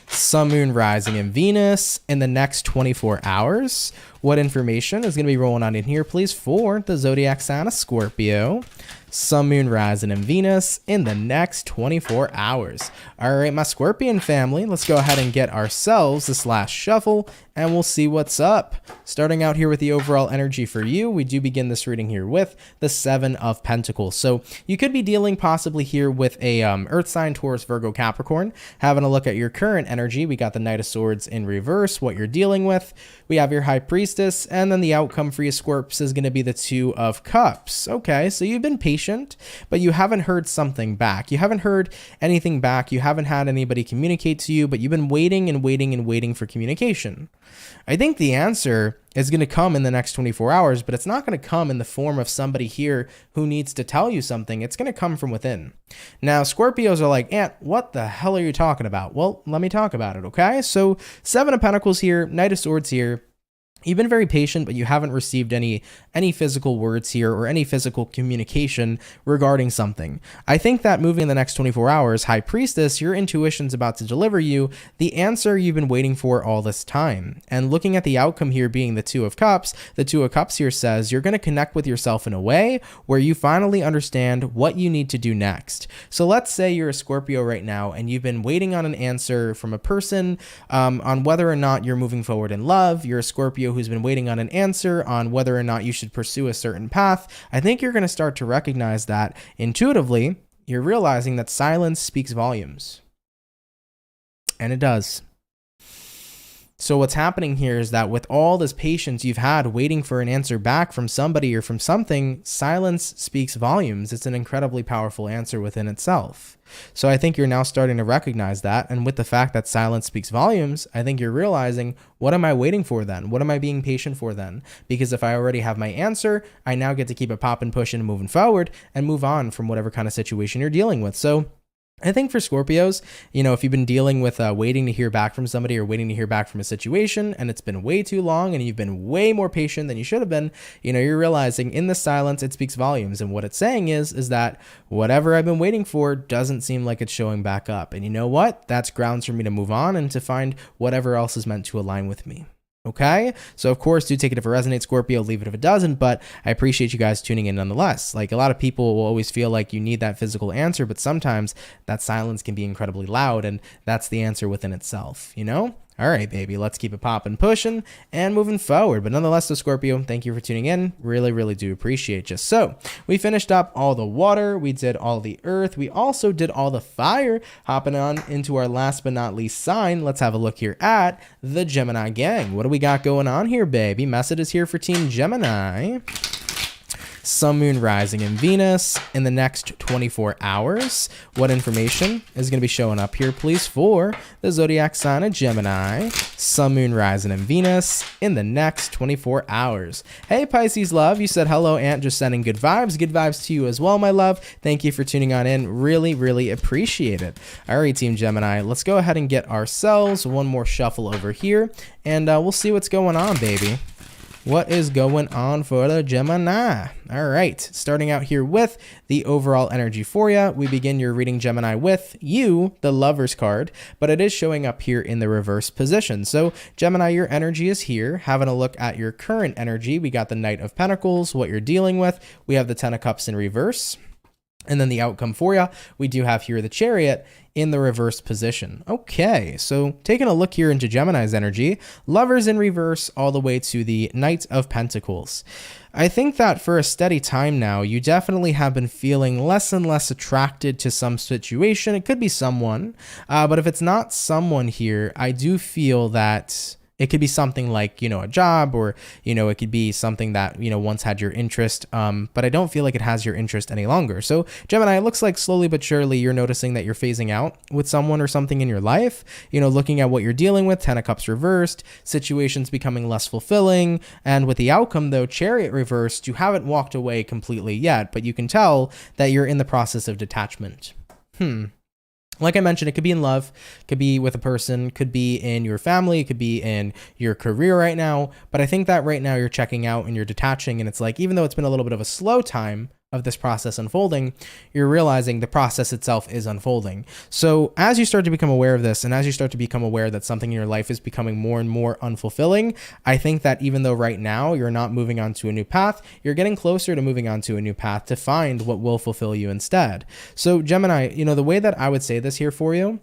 Sun, Moon, Rising, and Venus in the next 24 hours. What information is going to be rolling on in here, please, for the zodiac sign of Scorpio? Sun, Moon, Rising, and Venus in the next 24 hours. All right, my Scorpion family, let's go ahead and get ourselves this last shuffle, and we'll see what's up. Starting out here with the overall energy for you, we do begin this reading here with the 7 of Pentacles. So you could be dealing possibly here with a Earth sign, Taurus, Virgo, Capricorn. Having a look at your current energy, we got the Knight of Swords in reverse, what you're dealing with. We have your High Priestess, and then the outcome for you, Scorps, is going to be the 2 of Cups. Okay, so you've been patient, but you haven't heard something back. You haven't heard anything back. You haven't had anybody communicate to you, but you've been waiting and waiting and waiting for communication. I think the answer is going to come in the next 24 hours, but it's not going to come in the form of somebody here who needs to tell you something. It's going to come from within. Now, Scorpios are like, Ant, what the hell are you talking about? Well, let me talk about it, okay? So 7 of Pentacles here, Knight of Swords here. You've been very patient, but you haven't received any physical words here or any physical communication regarding something. I think that moving in the next 24 hours, High Priestess, your intuition's about to deliver you the answer you've been waiting for all this time. And looking at the outcome here being the Two of Cups, the Two of Cups here says you're going to connect with yourself in a way where you finally understand what you need to do next. So let's say you're a Scorpio right now and you've been waiting on an answer from a person on whether or not you're moving forward in love. You're a Scorpio who's been waiting on an answer on whether or not you should pursue a certain path. I think you're going to start to recognize that intuitively. You're realizing that silence speaks volumes. And it does. So what's happening here is that with all this patience you've had waiting for an answer back from somebody or from something, silence speaks volumes. It's an incredibly powerful answer within itself. So I think you're now starting to recognize that. And with the fact that silence speaks volumes, I think you're realizing, what am I waiting for then? What am I being patient for then? Because if I already have my answer, I now get to keep it popping, pushing, and moving forward and move on from whatever kind of situation you're dealing with. So I think for Scorpios, if you've been dealing with waiting to hear back from somebody or waiting to hear back from a situation and it's been way too long and you've been way more patient than you should have been, you're realizing in the silence, it speaks volumes. And what it's saying is that whatever I've been waiting for doesn't seem like it's showing back up. And you know what? That's grounds for me to move on and to find whatever else is meant to align with me. Okay, so of course, do take it if it resonates, Scorpio, leave it if it doesn't, but I appreciate you guys tuning in nonetheless. Like, a lot of people will always feel like you need that physical answer, but sometimes that silence can be incredibly loud, and that's the answer within itself, All right, baby, let's keep it popping, pushing, and moving forward. But nonetheless, the Scorpio, thank you for tuning in. Really, really do appreciate you. So we finished up all the water. We did all the earth. We also did all the fire. Hopping on into our last but not least sign, let's have a look here at the Gemini gang. What do we got going on here, baby? Messages here for Team Gemini. Sun, Moon, Rising, and Venus in the next 24 hours. What information is going to be showing up here, please, for the zodiac sign of Gemini, Sun, Moon, Rising, and Venus in the next 24 hours. Hey, Pisces love, you said hello, Aunt, just sending good vibes. Good vibes to you as well, my love. Thank you for tuning on in. Really, really appreciate it. All right, Team Gemini, let's go ahead and get ourselves one more shuffle over here, and we'll see what's going on, baby. What is going on for the Gemini? All right, starting out here with the overall energy for you. We begin your reading, Gemini, with you, the Lover's card, but it is showing up here in the reverse position. So Gemini, your energy is here. Having a look at your current energy, we got the Knight of Pentacles, what you're dealing with. We have the Ten of Cups in reverse. And then the outcome for you, we do have here the Chariot in the reverse position. Okay, so taking a look here into Gemini's energy, Lovers in reverse all the way to the Knight of Pentacles. I think that for a steady time now, you definitely have been feeling less and less attracted to some situation. It could be someone, but if it's not someone here, I do feel that it could be something like, a job, or, it could be something that, once had your interest, but I don't feel like it has your interest any longer. So Gemini, it looks like slowly but surely you're noticing that you're phasing out with someone or something in your life, looking at what you're dealing with, Ten of Cups reversed, situations becoming less fulfilling. And with the outcome though, Chariot reversed, you haven't walked away completely yet, but you can tell that you're in the process of detachment. Like I mentioned, it could be in love, could be with a person, could be in your family, it could be in your career right now. But I think that right now you're checking out and you're detaching. And it's like, even though it's been a little bit of a slow time of this process unfolding, you're realizing the process itself is unfolding. So as you start to become aware of this, and as you start to become aware that something in your life is becoming more and more unfulfilling, I think that even though right now you're not moving on to a new path, you're getting closer to moving on to a new path to find what will fulfill you instead. So Gemini, the way that I would say this here for you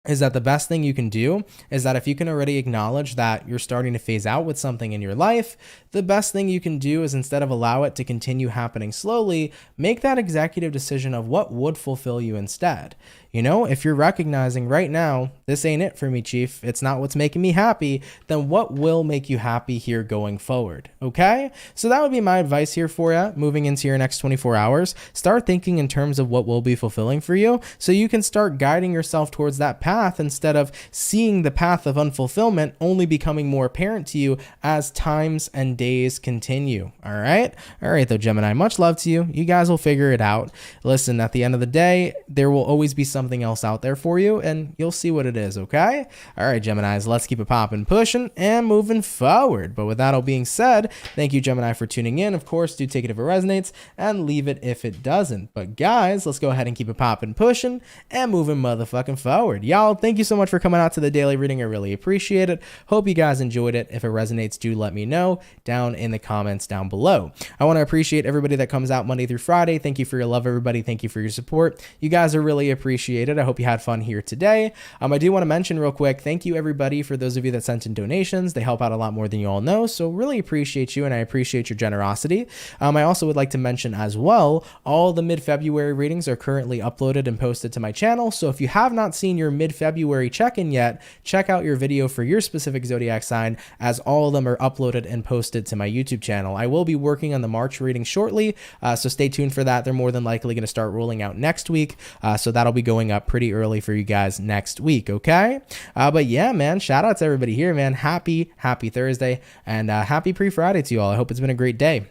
is that the best thing you can do is that if you can already acknowledge that you're starting to phase out with something in your life, the best thing you can do is, instead of allow it to continue happening slowly, make that executive decision of what would fulfill you instead. If you're recognizing right now, this ain't it for me, Chief, it's not what's making me happy, then what will make you happy here going forward? Okay? So that would be my advice here for you moving into your next 24 hours. Start thinking in terms of what will be fulfilling for you so you can start guiding yourself towards that path instead of seeing the path of unfulfillment only becoming more apparent to you as times and days continue. All right? All right, though, Gemini, much love to you. You guys will figure it out. Listen, at the end of the day, there will always be some something else out there for you, and you'll see what it is, okay? All right, Geminis, let's keep it popping, pushing, and moving forward. But with that all being said, thank you, Gemini, for tuning in. Of course, do take it if it resonates, and leave it if it doesn't. But guys, let's go ahead and keep it popping, pushing, and moving motherfucking forward. Y'all, thank you so much for coming out to the daily reading. I really appreciate it. Hope you guys enjoyed it. If it resonates, do let me know down in the comments down below. I want to appreciate everybody that comes out Monday through Friday. Thank you for your love, everybody. Thank you for your support. You guys are really appreciated. I hope you had fun here today. I do want to mention real quick, thank you everybody for those of you that sent in donations. They help out a lot more than you all know, so really appreciate you, and I appreciate your generosity. I also would like to mention as well, all the mid-February readings are currently uploaded and posted to my channel, so if you have not seen your mid-February check-in yet, check out your video for your specific zodiac sign, as all of them are uploaded and posted to my YouTube channel. I will be working on the March reading shortly, so stay tuned for that. They're more than likely going to start rolling out next week, so that'll be going up pretty early for you guys next week, okay? But yeah, man, shout out to everybody here, man. Happy Thursday, and happy pre-Friday to you all. I hope it's been a great day.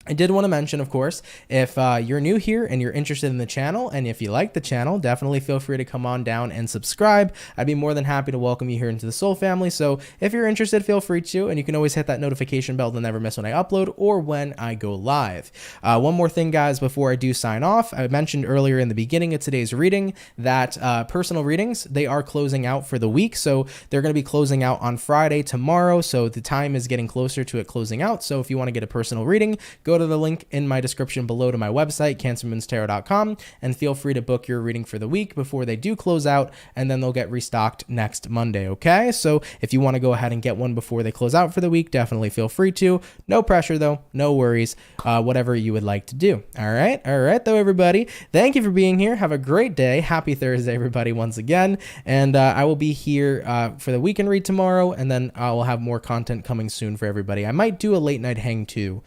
I did want to mention, of course, if you're new here and you're interested in the channel, and if you like the channel, definitely feel free to come on down and subscribe. I'd be more than happy to welcome you here into the Soul family. So if you're interested, feel free to, and you can always hit that notification bell to never miss when I upload or when I go live. One more thing, guys, before I do sign off, I mentioned earlier in the beginning of today's reading that personal readings, they are closing out for the week. So they're going to be closing out on Friday tomorrow. So the time is getting closer to it closing out. So if you want to get a personal reading, go to the link in my description below to my website, CancerMoonsTarot.com, and feel free to book your reading for the week before they do close out, and then they'll get restocked next Monday, okay? So if you want to go ahead and get one before they close out for the week, definitely feel free to. No pressure, though. No worries. Whatever you would like to do. All right, though, everybody. Thank you for being here. Have a great day. Happy Thursday, everybody, once again. And I will be here for the weekend read tomorrow, and then I will have more content coming soon for everybody. I might do a late night hang, too.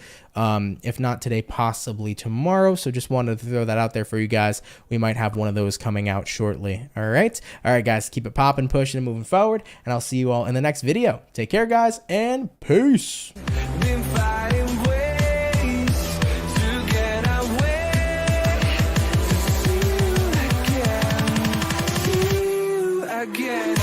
If not today, possibly tomorrow. So just wanted to throw that out there for you guys. We might have one of those coming out shortly. All right, guys, keep it popping, pushing, and moving forward, and I'll see you all in the next video. Take care, guys, and peace. Been fighting ways to get away. See you again.